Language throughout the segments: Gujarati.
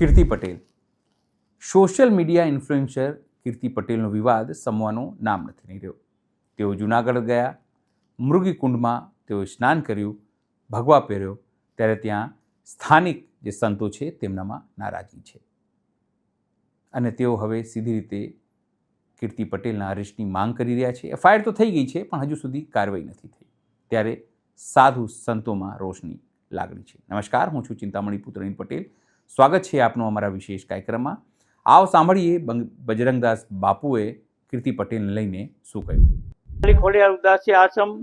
કીર્તિ પટેલ. સોશિયલ મીડિયા ઇન્ફ્લુએન્સર કીર્તિ પટેલનો વિવાદ શમવાનું નામ નથી નહીં રહ્યો. તેઓ જૂનાગઢ ગયા, મૃગીકુંડમાં તેઓએ સ્નાન કર્યું, ભગવા પહેર્યો, ત્યારે ત્યાં સ્થાનિક જે સંતો છે તેમનામાં નારાજગી છે અને તેઓ હવે સીધી રીતે કીર્તિ પટેલના અરેસ્ટની માંગ કરી રહ્યા છે. એફઆઈઆર તો થઈ ગઈ છે પણ હજુ સુધી કાર્યવાહી નથી થઈ. ત્યારે સાધુ સંતોમાં રોષની લાગણી છે. નમસ્કાર, હું છું ચિંતામણી પુત્રની પટેલ. સ્વાગત છે આપનું અમારા વિશેષ કાર્યક્રમમાં. આવો સાંભળીએ બજરંગદાસ બાપુએ કીર્તિ પટેલને લઈને શું કહ્યું. ખોડિયાર ઉદાસી આશ્રમ,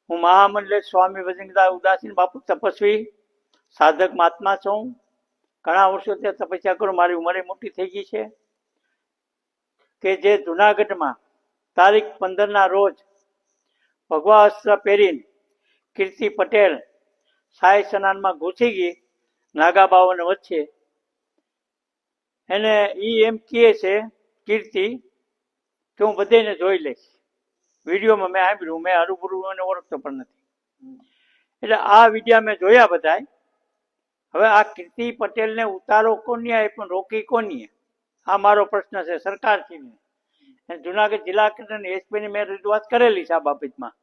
હું મહામંડલે સ્વામી બજરંગદાસ ઉદાસી બાપુ તપસ્વી સાધક મહાત્મા છું. ઘણા વર્ષો ત્યાં તપસ્યા કરું. મારી ઉંમરે મોટી થઈ ગઈ છે કે જે જુનાગઢમાં તારીખ 15ના રોજ ભગવા અસ્ત્ર પહેરીને કીર્તિ પટેલ સાય સ્નાનમાં ઘૂસી ગઈ નાગા બાવાને વચ્ચે. એને એમ કહે છે કીર્તિ કે હું બધાને જોઈ લઈશ. વિડીયોમાં મેં સાંભળ્યું, મેં હરુભરું એને ઓળખતો પણ નથી. એટલે આ વિડીયા મેં જોયા બધાય. હવે આ કીર્તિ પટેલને ઉતારો કોની પણ રોકી કોની? આ મારો પ્રશ્ન છે સરકારશ્રીને. જુનાગઢ જિલ્લા કલેક્ટર એસપીને મેં રજૂઆત કરેલી છે આ બાબતમાં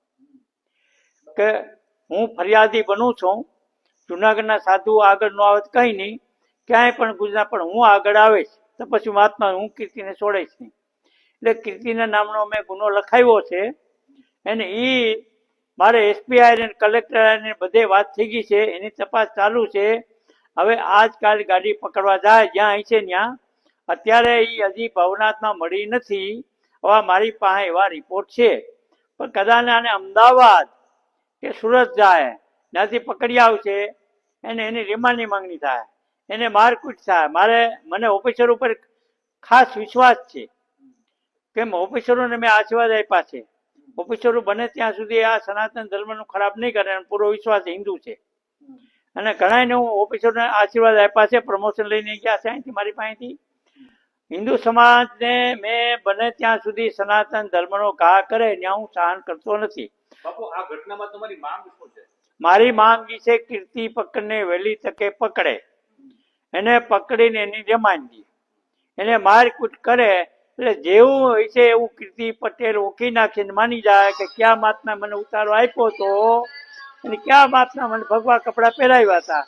કે હું ફરિયાદી બનું છું. જુનાગઢના સાધુ આગળ ન આવે કંઈ નહીં, ક્યાંય પણ ગુજરાત પણ હું આગળ આવીશ તો પછી મહાત્મા હું કીર્તિને છોડીશ નહીં. એટલે કીર્તિના નામનો મેં ગુનો લખાવ્યો છે. અને એ મારે એસપી આઈને કલેક્ટર આઈને બધે વાત થઈ ગઈ છે, એની તપાસ ચાલુ છે. હવે આજકાલ ગાડી પકડવા જાય જ્યાં અહીં છે ત્યાં. અત્યારે એ હજી ભવનાથમાં મળી નથી. હવે મારી પાસે એવા રિપોર્ટ છે પણ કદાચ આને અમદાવાદ કે સુરત જાય, ત્યાંથી પકડી આવશે, એની રિમાન્ડની માંગણી થાય, એને મારકૂટ થાય. મને ઓફિસર ઉપર ખાસ વિશ્વાસ છે કેમ ઓફિસરોને મેં આશીર્વાદ આપ્યા છે. ઓફિસરો બને ત્યાં સુધી આ સનાતન ધર્મનું ખરાબ નહીં કરે. પૂરો વિશ્વાસ હિન્દુ છે અને ઘણાને હું ઓફિસરોને આશીર્વાદ આપ્યા છે. પ્રમોશન લઈને ગયા છે અહીંથી મારી પાસેથી. હિન્દુ સમાજને મેં બને ત્યાં સુધી સનાતન ધર્મનો ઘા કરે ત્યાં હું સહન કરતો નથી. બાપુ, આ ઘટનામાં તમારી માંગ શું છે? મારી માંગ એ છે કીર્તિ પકડને વહેલી તકે પકડે, એને પકડીને એની રિમાન્ડ દે, એને મારકૂટ કરે. એટલે જેવું હોય છે એવું કીર્તિ પટેલ ઓળખી નાખીને માની જાય કે ક્યાં મહાત્મા મને ઉતારો આપ્યો હતો અને ક્યાં મહાત્મા મને ભગવા કપડાં પહેરાવ્યા હતા.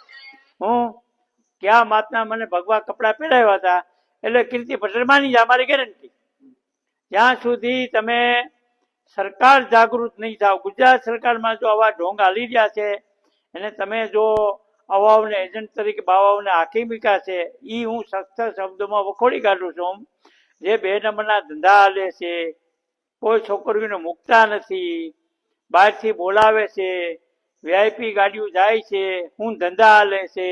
ક્યાં મહાત્મા મને ભગવા કપડાં પહેરાવ્યા હતા. એટલે કીર્તિ પટેલ માની જાય, મારી ગેરંટી. જ્યાં સુધી તમે સરકાર જાગૃત નહીં થાવ, ગુજરાત સરકારમાં જો આવા ઢોંગ હાલી રહ્યા છે અને તમે જો અવાઓને એજન્ટ તરીકે બાવાઓને આખી મૂક્યા છે, એ હું સખ્ત શબ્દોમાં વખોડી કાઢું છું. જે 2 નંબરના ધંધા હાલે છે, કોઈ છોકરીઓને મૂકતા નથી, બહારથી બોલાવે છે, વીઆઈપી ગાડીઓ જાય છે, હું ધંધા હાલે છે,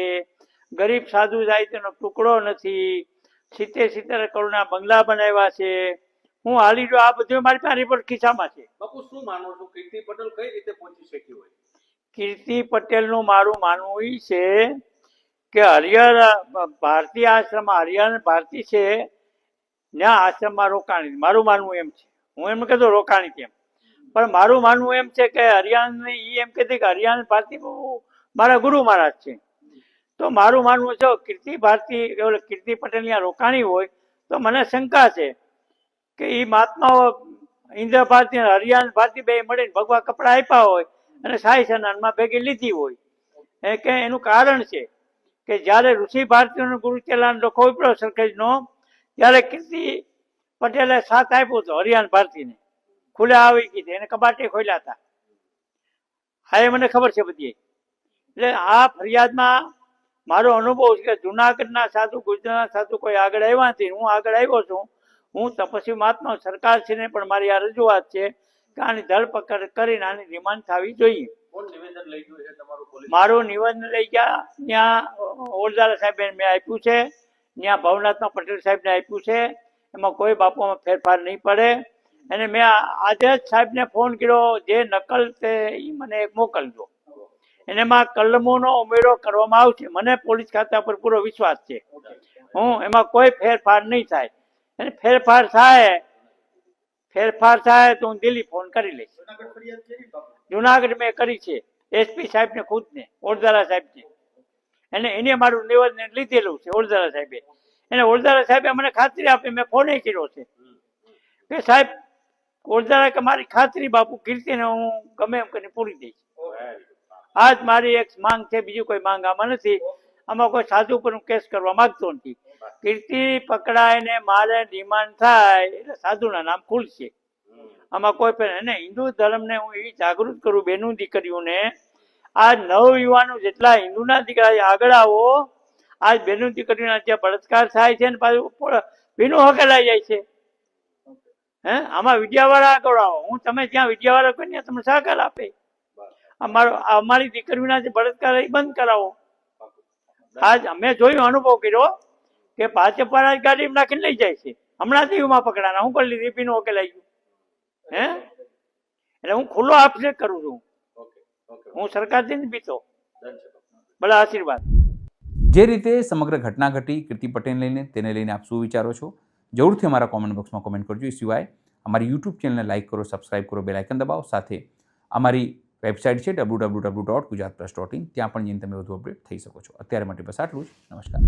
ગરીબ સાધુ જાય તેનો ટુકડો નથી, 70 કરોડના બંગલા બનાવ્યા છે, હું હાલી જો. આ બધું મારી પાસે રિપોર્ટ ખિસ્સામાં છે. બાપુ, શું માનો છો કીર્તિ પટેલ કઈ રીતે પહોંચી શકી હોય? કીર્તિ પટેલનું મારું માનવું એ છે કે હરિયાણા ભારતીય આશ્રમમાં હરિયાણા ભારતી છે ત્યાં આશ્રમમાં રોકાણી. મારું માનવું એમ છે. હું એમ કહેતો રોકાણી કેમ, પણ મારું માનવું એમ છે કે હરિયાણા એ એમ કહેતી કે હરિયાણા ભારતી મારા ગુરુ મહારાજ છે. તો મારું માનવું છે કીર્તિ ભારતી કીર્તિ પટેલ ત્યાં રોકાણી હોય તો મને શંકા છે કે એ મહાત્માઓ ઇન્દ્ર ભારતી અને હરિયાણા ભારતી બે મળીને ભગવા કપડા આપ્યા હોય અને સાઈ સ્નાનમાં ભેગી લીધી હોય. કે એનું કારણ છે કે જ્યારે ઋષિ ભારતીઓનો ગુરુ ચેલાનો લખો ઉભરો સરખેજનો, ત્યારે કીર્તિ પટેલે સાથ આપ્યો હતો હરિયાણા ભારતીને. ખુલ્લે આવી ગઈ, એને કબાટે ખોલ્યા હતા. હા, એ મને ખબર છે બધી. એટલે આ ફરિયાદમાં મારો અનુભવ છે કે જુનાગઢના સાધુ ગુજરાતના સાધુ કોઈ આગળ આવ્યા નથી. હું આગળ આવ્યો છું. હું તપસ્વી મહાત્મા સરકારશ્રીને પણ મારી આ રજૂઆત છે કે આની ધરપકડ કરીને આની રિમાન્ડ થવી જોઈએ. મારું નિવેદન લઈ ગયા ત્યાં ઓરદારા સાહેબને મેં આપ્યું છે, ત્યાં ભવનાથના પટેલ સાહેબને આપ્યું છે. એમાં કોઈ બાપુમાં ફેરફાર નહીં પડે. અને મેં આજે જ સાહેબને ફોન કર્યો, જે નકલ તે એ મને મોકલજો. એમાં કલમોનો ઉમેરો કરવામાં આવશે. મને પોલીસ ખાતા પર પૂરો વિશ્વાસ છે. એમાં કોઈ ફેરફાર નહીં થાય. અને ફેરફાર થાય તો હું દિલ્હી ફોન કરી લઈશ. જુનાગઢ મેં કરી છે એસપી સાહેબને ખુદને, ઓરદારા સાહેબને. એને મારું નિવેદન લીધેલું છે ઓળધારા સાહેબે. એને ઓળધારા સાહેબે મને ખાતરી આપી, મેં ફોન કર્યો છે કે સાહેબ ઓળધારા કે મારી ખાતરી બાપુ કીર્તિને હું ગમે એમ કરીને પૂરી દઈશ. આજ મારી એક માંગ છે, બીજી કોઈ માંગ આમાં નથી. આમાં કોઈ સાધુ પર હું કેસ કરવા માંગતો નથી. કીર્તિ પકડાય ને મારે ડિમાન્ડ થાય એટલે સાધુના નામ ખુલશે. આમાં કોઈ પણ એને હિન્દુ ધર્મને હું એવી જાગૃત કરું બેનું દીકરીઓને. આ નવયુવાનો જેટલા હિન્દુના દીકરા આગળ આવો. આજ બેનું દીકરીઓના જે બળાત્કાર થાય છે ને પાછું બેનું હકેલાઈ જાય છે. આમાં વિદ્યાવાળા આગળ આવો. હું તમે જ્યાં વિદ્યાવાળા કોઈ ત્યાં તમને સહકાર આપે. અમારી દીકરીઓના જે બળાત્કાર એ બંધ કરાવો. આજ અમે જોયું, અનુભવ કર્યો કે ભાજપવાળા ગાડીમાં નાખીને લઈ જાય છે. હમણાં દીવમાં પકડાના હું કરી લીધી પીનું ઓકેલાઈ ગયું. એટલે હું ખુલ્લો આક્ષેપ કરું છું. હું સરકારથી નથી બીતો. ભલે આશીર્વાદ. જે રીતે સમગ્ર ઘટના ઘટી કીર્તિ પટેલ લઈને, તેને લઈને આપ શું વિચારો છો, જરૂરથી અમારા કોમેન્ટ બોક્સમાં કોમેન્ટ કરજો. એ સિવાય અમારી યુટ્યુબ ચેનલને લાઇક કરો, સબસ્ક્રાઇબ કરો, બેલ આઇકન દબાવો. સાથે અમારી વેબસાઇટ છે www.gujaratplus.in, ત્યાં પણ જઈને તમે વધુ અપડેટ થઈ શકો છો. અત્યારે માટે બસ આટલું જ. નમસ્કાર.